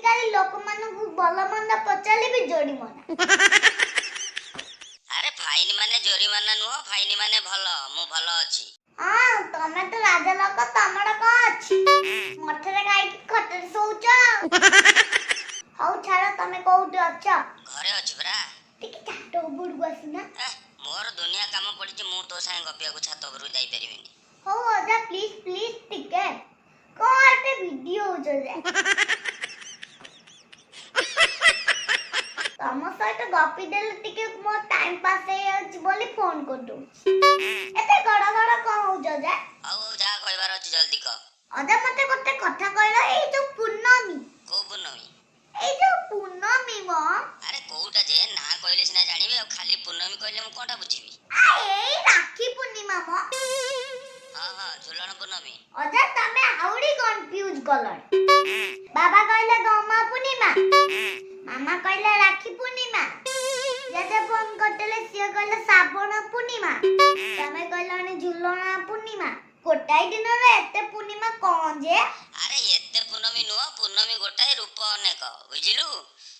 आजिकाली लोक मानू भल मंद पचारे भी जोरिमाना। अरे फाइन माने जोरिमाना नुह, फाइन माने भल, मु भल अछि। हां तमे तो राजा लोक तमर को अछि मठरे गाई की खटरे सोउच। हौ छाड़ तमे कोउटे अछ? घरे अछि बरा। टिके टाटो बुडगु आसुना। मोर दुनिया काम पड़िछि, मु तो संग गपिया को छात उपरु जाई परिबिनी। हौ आजा प्लीज प्लीज टिके कोटे वीडियो हो जे। तम सहित गपी देले टिके मो टाइम पास हे अछि बोली फोन कर दउ। एते गड़ गड़ को हो जे? हौ जा कहबार अछि जल्दी क। अजा मते गोटे कथा कहला ए जो पूर्णमी। को पूर्णमी? ए जो पूर्णमी म। अरे कोउटा जे ना कहले सिना जानिबे, खाली पूर्णमी कहले मु कोटा बुझिबी। ए राखी पूर्णिमा म। हां हां झुलन पूर्णमी। अजा तमे हाउडी कंफ्यूज कलर। बाबा कहले गौमा पूर्णिमा, मामा कहले राखी पूर्णिमा, जेजे फोन करतेले सिए कहले श्रावण पूर्णिमा, तमे कहलानी झुलना पूर्णिमा। गोटाई दिन रे एते पूर्णिमा कोन जे? अरे एते पूर्णमी नुह, पूर्णमी गोटाए रूप अनेक, बुझिलु?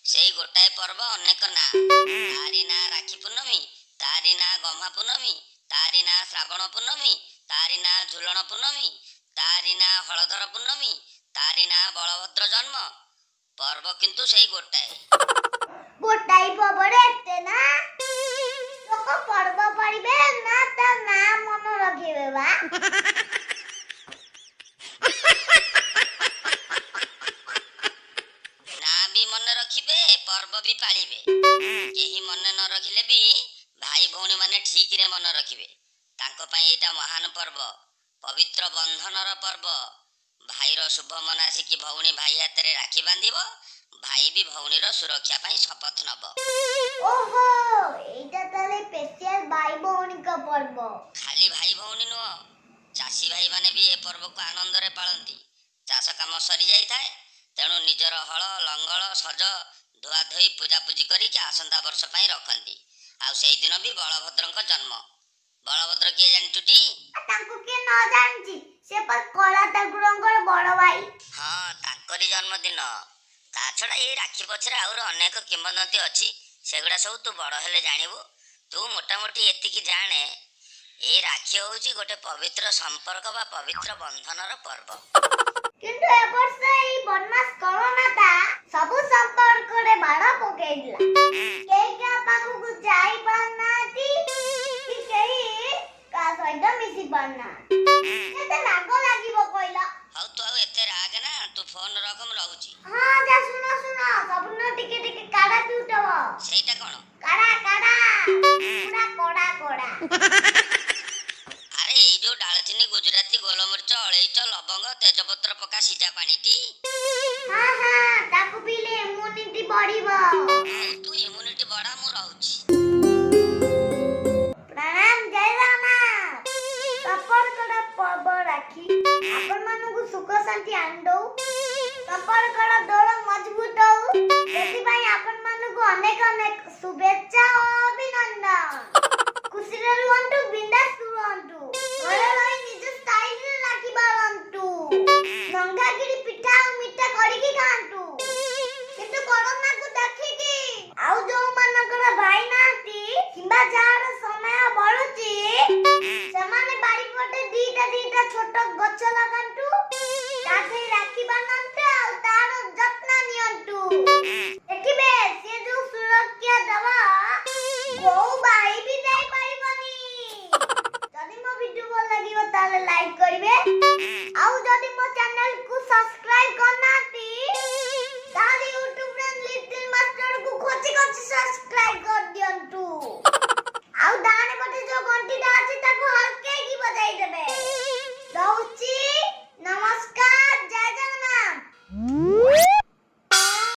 सेई गोटाए पर्व अनेक ना। तारी ना राखी पूर्णमी, तारी ना गम्हा पूर्णमी, तारी ना श्रावण पूर्णमी, तारी ना झुलन पूर्णमी, तारी ना हलधर पूर्णमी, तारी ना बलभद्र जन्म। पर्व किंतु सेई गोटाए। गोटाई पबरे एते ना? लोक पर्व पड़िबे ना ता ना मन रखिबे बा। ना भी मन रखिबे, पर्व भी पालिबे। केही मन न रखिले भी भाई भौणी माने ठीक रे मन रखिबे। तांको पई एटा महान पर्व, पवित्र बंधनर पर्व। भाईर शुभ मनासी कि भौणी भाई हातरे राखी बांधिब, भाई भी भौणीर सुरक्षा पई शपथ नब। ओहो एटा ताले स्पेशल भाई भौणी का पर्व। खाली भाई भौणी नुह, चासी भाई माने भी ए पर्व को आनंद रे पाळंती। चाष काम सरी जाई थाए, तेणु निजर हल लंगल सज धुआ धोई पूजा पूजी करी कि आसंता वर्ष पई रखंती। आ सेई दिन भी बलभद्रଙ୍କ जन्म। बलभद्र के जानचुटी? तांको के न जानची, से पर कला ठाकुरंकर बड़ भाई। हां तांकरी जन्मदिन। ता छडा ए राखी पछरे आउर अनेक किंवदंती अछि, सेगुडा सब तू बड़ हेले जानिबु। तू मोटा मोटी एतिकी जाने, ए राखी होउची गोटे पवित्र संपर्क बा पवित्र बंधनर पर्व। किंतु ए वर्ष ई बनमास कोरोना ता सब संपर्क रे बाड़ा पकेइ दिला। केई का पाखु को जाई पानाती कि केई का सहित मिसी पाना। केते राग लागिबो कइला? हौ तू आउ एते राग ना, तू फोन रख मु रहूची। हां जा सुनो सुनो सबन टिके टिके काडा पिउटव। सेईटा कोन? काडा काडा पूरा कोडा कोडा। अरे ए जो डालचिनी गुजराती गोलमरिच अलैच लवंग तेजपत्र पका सिजा पानीटी। हां हां ताकू पीले इम्यूनिटी बढ़िबो। तू